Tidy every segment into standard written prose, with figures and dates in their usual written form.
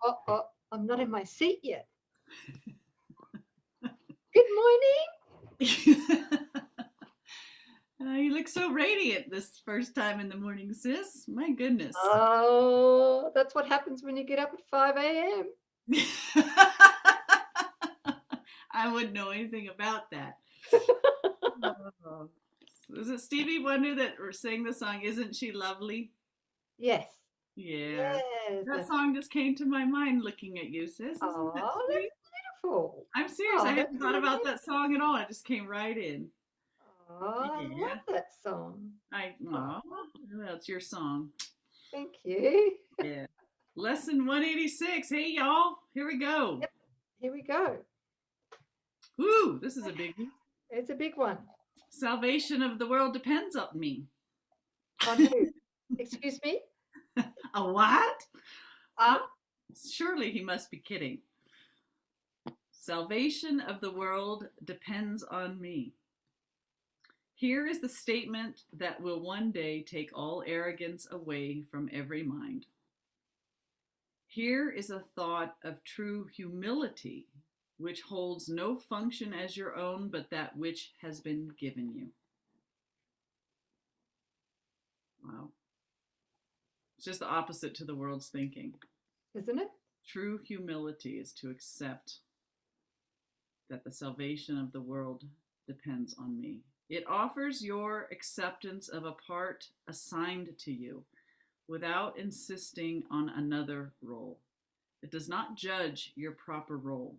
Oh, I'm not in my seat yet. Good morning. You look so radiant this first time in the morning, sis. My goodness. Oh, that's what happens when you get up at 5 a.m. I wouldn't know anything about that. Oh. Is it Stevie Wonder that sang the song, Isn't She Lovely? Yes. Yeah. Yes. That song just came to my mind looking at you, sis. Isn't that Oh, sweet? that's beautiful. I'm serious. I Oh, hadn't that's thought really about nice. that song at all. It just came right in. Oh, I Yeah. love that song. Oh, Well, it's your song. thank you. Yeah. Lesson 186. Hey, y'all. Here we go. Yep. Here we go. Woo, this is a biggie. It's a big one. Salvation of the world depends on me. On who? Excuse me? A what? Ah, Surely he must be kidding. Salvation of the world depends on me. Here is the statement that will one day take all arrogance away from every mind. Here is a thought of true humility, which holds no function as your own but that which has been given you. Wow. It's just the opposite to the world's thinking. isn't it? True humility is to accept that the salvation of the world depends on me. It offers your acceptance of a part assigned to you without insisting on another role. It does not judge your proper role.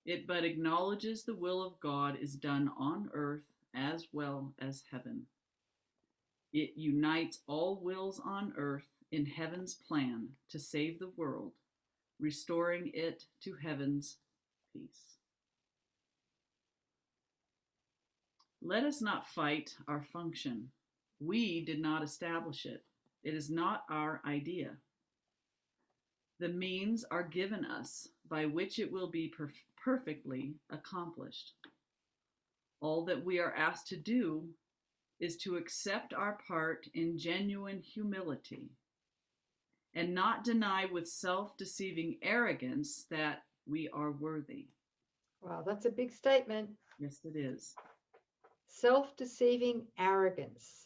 It but acknowledges the will of God is done on earth as well as heaven. It unites all wills on earth in heaven's plan to save the world, restoring it to heaven's peace. Let us not fight our function. We did not establish it. It is not our idea. The means are given us by which it will be perfectly accomplished. All that we are asked to do is to accept our part in genuine humility and not deny with self deceiving arrogance that we are worthy. Wow, that's a big statement. Yes, it is. Self-deceiving arrogance,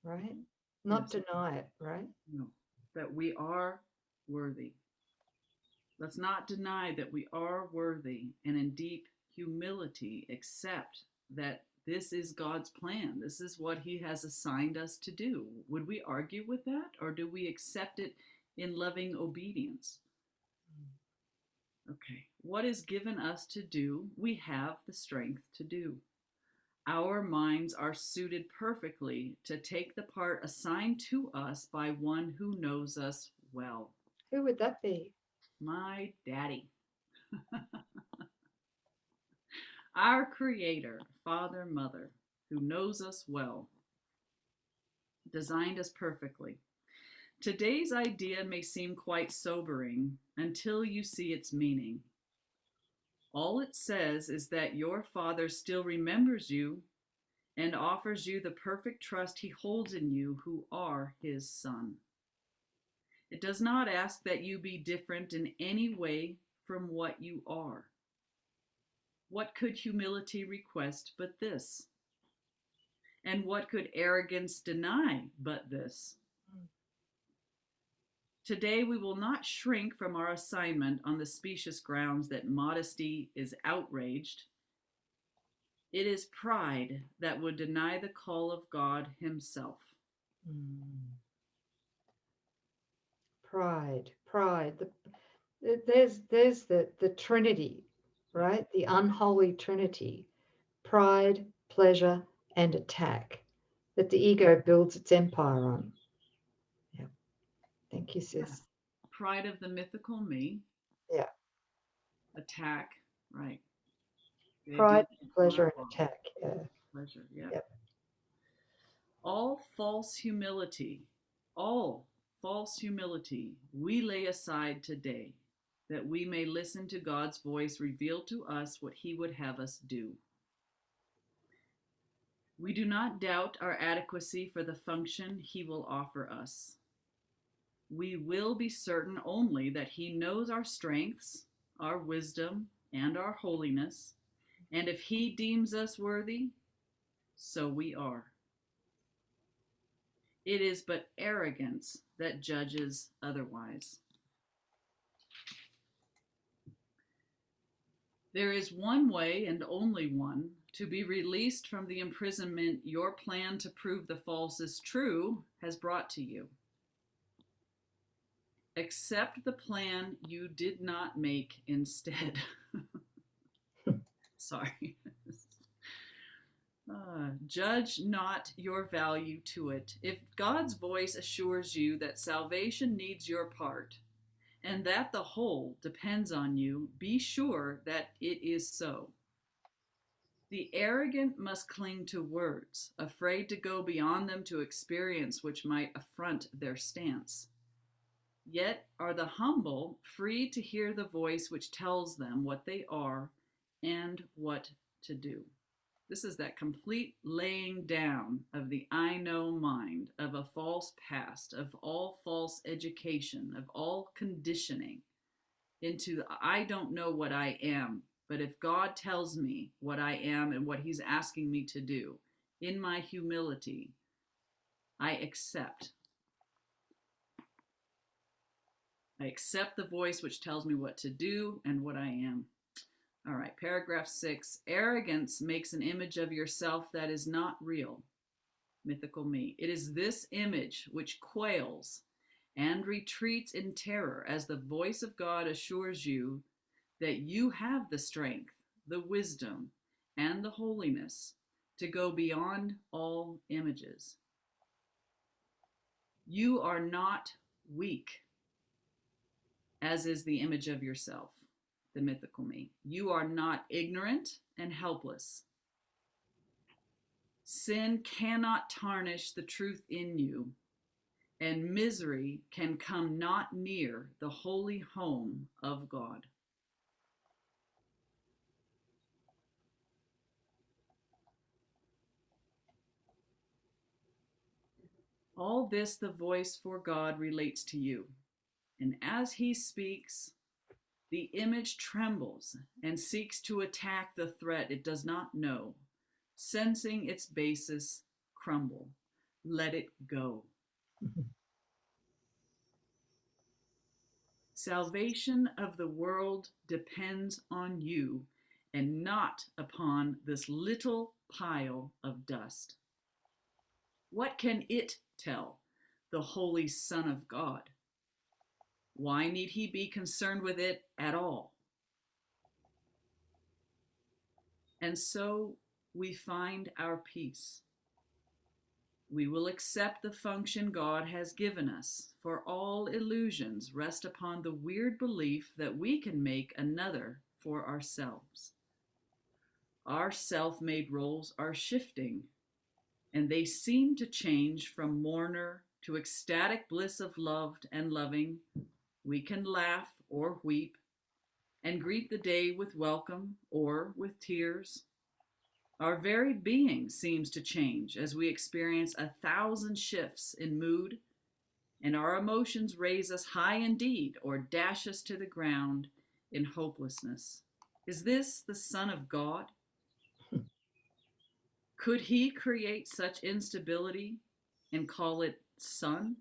right? Not Yes, deny it, right? no, that we are worthy. Let's not deny that we are worthy and in deep humility accept that this is God's plan. This is what He has assigned us to do. Would we argue with that or do we accept it in loving obedience? Okay, what is given us to do, we have the strength to do. Our minds are suited perfectly to take the part assigned to us by one who knows us well. Who would that be? My daddy, our creator, father, mother, who knows us well, designed us perfectly. Today's idea may seem quite sobering until you see its meaning. All it says is that your father still remembers you and offers you the perfect trust he holds in you who are his son. It does not ask that you be different in any way from what you are. What could humility request but this? And what could arrogance deny but this? Today, we will not shrink from our assignment on the specious grounds that modesty is outraged. It is pride that would deny the call of God Himself. Pride, pride. There's the trinity, right? The unholy trinity. Pride, pleasure, and attack that the ego builds its empire on. Yeah. Thank you, Yeah. sis. Pride of the mythical me, Yeah. attack, right? They Pride, build pleasure, empire and on attack. Yeah. pleasure, yeah. Yep. All false humility, all false humility we lay aside today, that we may listen to God's voice reveal to us what He would have us do. We do not doubt our adequacy for the function He will offer us. we will be certain only that he knows our strengths, our wisdom, and our holiness, and if he deems us worthy, so we are. It is but arrogance that judges otherwise. There is one way, and only one, to be released from the imprisonment your plan to prove the false is true has brought to you. Accept the plan you did not make instead. Sorry. Judge not your value to it. If God's voice assures you that salvation needs your part, and that the whole depends on you, be sure that it is so. The arrogant must cling to words, afraid to go beyond them to experience which might affront their stance. Yet are the humble free to hear the voice which tells them what they are and what to do. This is that complete laying down of the I know mind, of a false past, of all false education, of all conditioning into the, I don't know what I am, but if God tells me what I am and what he's asking me to do, in my humility, I accept. I accept the voice which tells me what to do and what I am. All right, paragraph 6. Arrogance makes an image of yourself that is not real, mythical me. It is this image which quails and retreats in terror as the voice of God assures you that you have the strength, the wisdom, and the holiness to go beyond all images. You are not weak, as is the image of yourself, the mythical me. You are not ignorant and helpless. Sin cannot tarnish the truth in you, and misery can come not near the holy home of God. All this the voice for God relates to you, and as he speaks, the image trembles and seeks to attack the threat it does not know, sensing its basis crumble. Let it go. Salvation of the world depends on you and not upon this little pile of dust. What can it tell the Holy Son of God? Why need he be concerned with it at all? And so we find our peace. We will accept the function God has given us, for all illusions rest upon the weird belief that we can make another for ourselves. Our self-made roles are shifting, and they seem to change from mourner to ecstatic bliss of loved and loving. We can laugh or weep and greet the day with welcome or with tears. Our very being seems to change as we experience 1,000 shifts in mood, and our emotions raise us high indeed or dash us to the ground in hopelessness. Is this the Son of God? Could he create such instability and call it Son?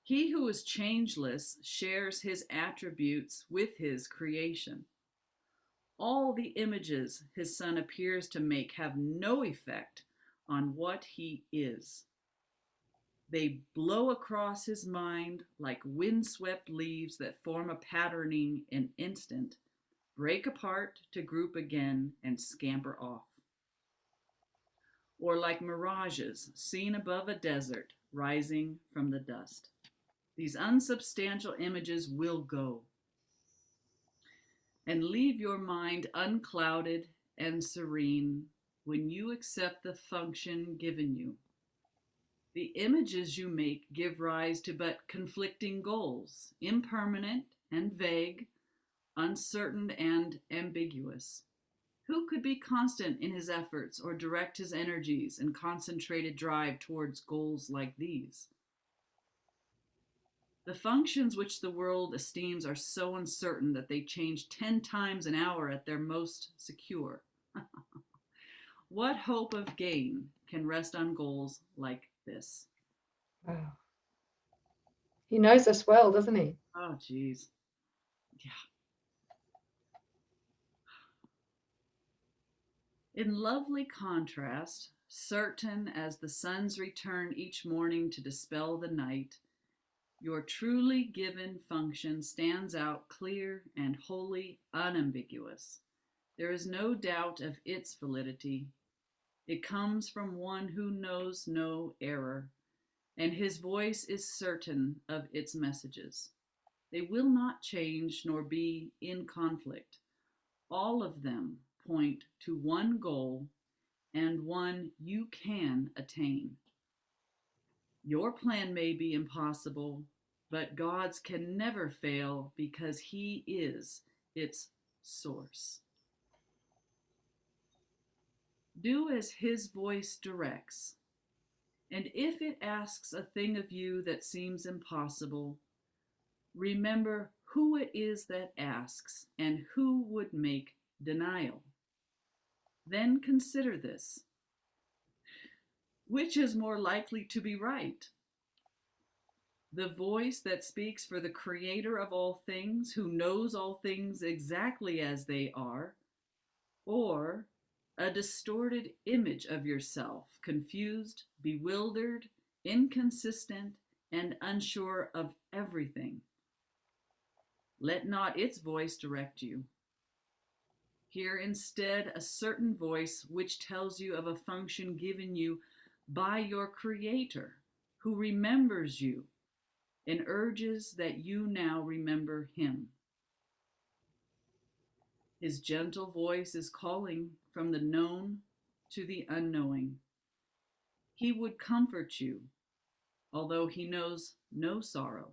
He who is changeless shares his attributes with his creation. All the images his Son appears to make have no effect on what he is. They blow across his mind like windswept leaves that form a patterning in instant, break apart to group again and scamper off. Or like mirages seen above a desert rising from the dust. These unsubstantial images will go and leave your mind unclouded and serene when you accept the function given you. The images you make give rise to but conflicting goals, impermanent and vague, uncertain and ambiguous. Who could be constant in his efforts or direct his energies in concentrated drive towards goals like these? The functions which the world esteems are so uncertain that they change 10 times an hour at their most secure. What hope of gain can rest on goals like this? Wow. He knows us well, doesn't he? Oh, geez. Yeah. In lovely contrast, certain as the sun's return each morning to dispel the night, your truly given function stands out clear and wholly unambiguous. There is no doubt of its validity. It comes from one who knows no error, and his voice is certain of its messages. They will not change nor be in conflict. All of them point to one goal and one you can attain. Your plan may be impossible, but God's can never fail because He is its source. Do as His voice directs, and if it asks a thing of you that seems impossible, remember who it is that asks and who would make denial. Then consider this. Which is more likely to be right? The voice that speaks for the Creator of all things, who knows all things exactly as they are, or a distorted image of yourself, confused, bewildered, inconsistent, and unsure of everything? Let not its voice direct you. Hear instead a certain voice which tells you of a function given you by your Creator, who remembers you and urges that you now remember Him. His gentle voice is calling from the known to the unknowing. He would comfort you, although He knows no sorrow.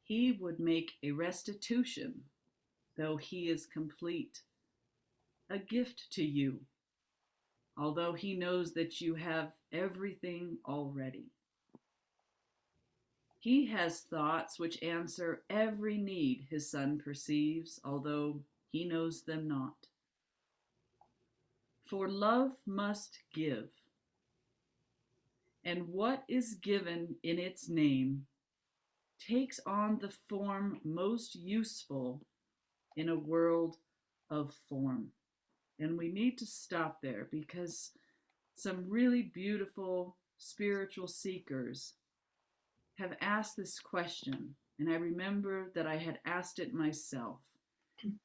He would make a restitution, though He is complete, a gift to you, although He knows that you have everything already. He has thoughts which answer every need His Son perceives, although He knows them not. For love must give, and what is given in its name takes on the form most useful in a world of form. And we need to stop there because some really beautiful spiritual seekers have asked this question, and I remember that I had asked it myself.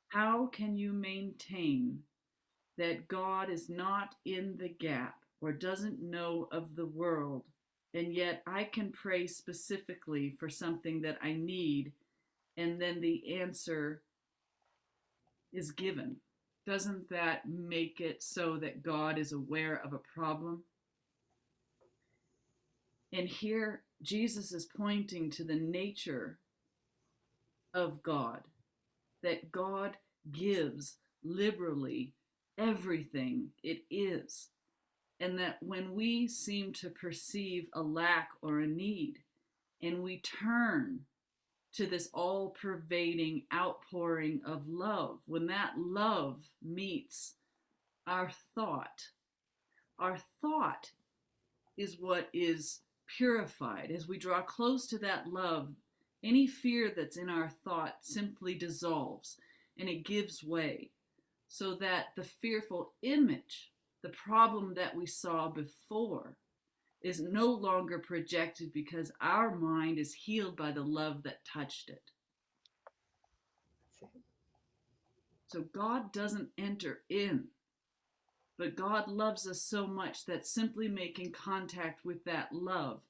How can you maintain that God is not in the gap or doesn't know of the world, and yet I can pray specifically for something that I need, and then the answer is given? Doesn't that make it so that God is aware of a problem? And here Jesus is pointing to the nature of God, that God gives liberally everything it is, and that when we seem to perceive a lack or a need, and we turn to this all-pervading outpouring of love, when that love meets our thought is what is purified. As we draw close to that love, any fear that's in our thought simply dissolves and it gives way, so that the fearful image, the problem that we saw before, is no longer projected because our mind is healed by the love that touched it. So God doesn't enter in, but God loves us so much that simply making contact with that love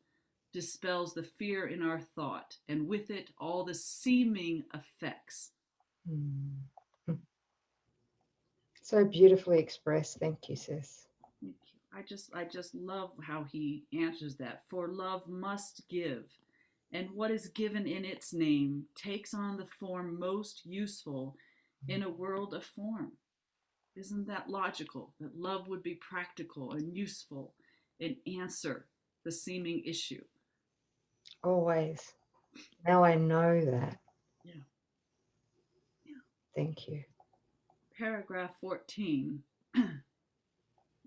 dispels the fear in our thought, and with it all the seeming effects. So beautifully expressed. Thank you, sis. Thank you. I just love how he answers that. For love must give, and what is given in its name takes on the form most useful in a world of form. Isn't that logical? That love would be practical and useful and answer the seeming issue. Always. Now I know that. Yeah. Yeah. Thank you. Paragraph 14.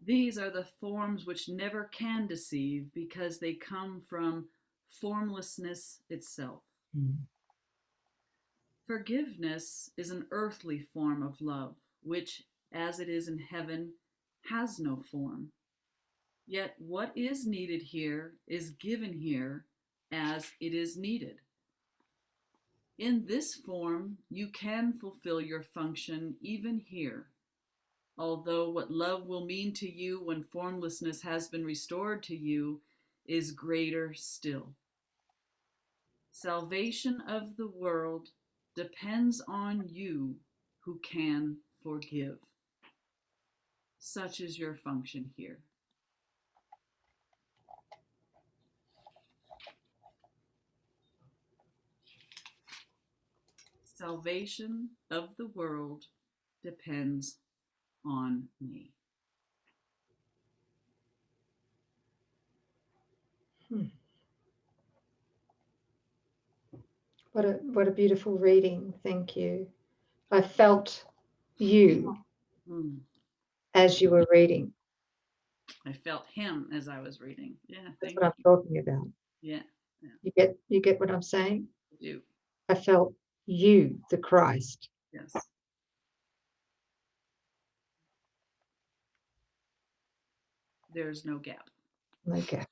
These are the forms which never can deceive because they come from formlessness itself. Forgiveness is an earthly form of love, which, as it is in heaven, has no form. Yet what is needed here is given here as it is needed. In this form, you can fulfill your function even here, although what love will mean to you when formlessness has been restored to you is greater still. Salvation of the world depends on you who can forgive. Such is your function here. Salvation of the world depends on me. What a beautiful reading. Thank you. I felt you as you were reading. I felt him as I was reading. Yeah, That's thank what I'm you. talking about. Yeah. You get what I'm saying? I do. I felt you, the Christ. Yes. There's no gap. No gap.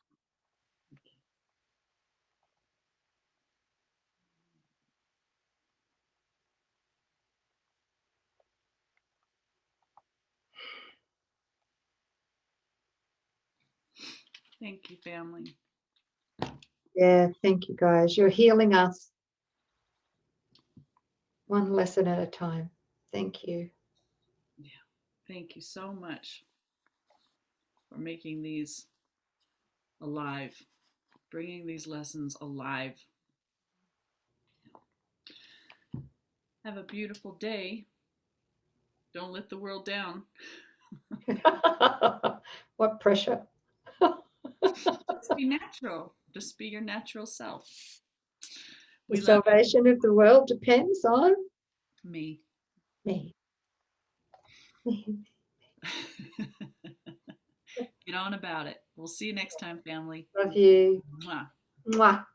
Thank you, family. Yeah, thank you, guys. You're healing us one lesson at a time. Thank you. Yeah. Thank you so much for making these alive, bringing these lessons alive. Have a beautiful day. Don't let the world down. What pressure. Just be natural. Just be your natural self. The We love salvation of the world depends on me. me. Get on about it. We'll see you next time, family. Love you. Mwah. Mwah.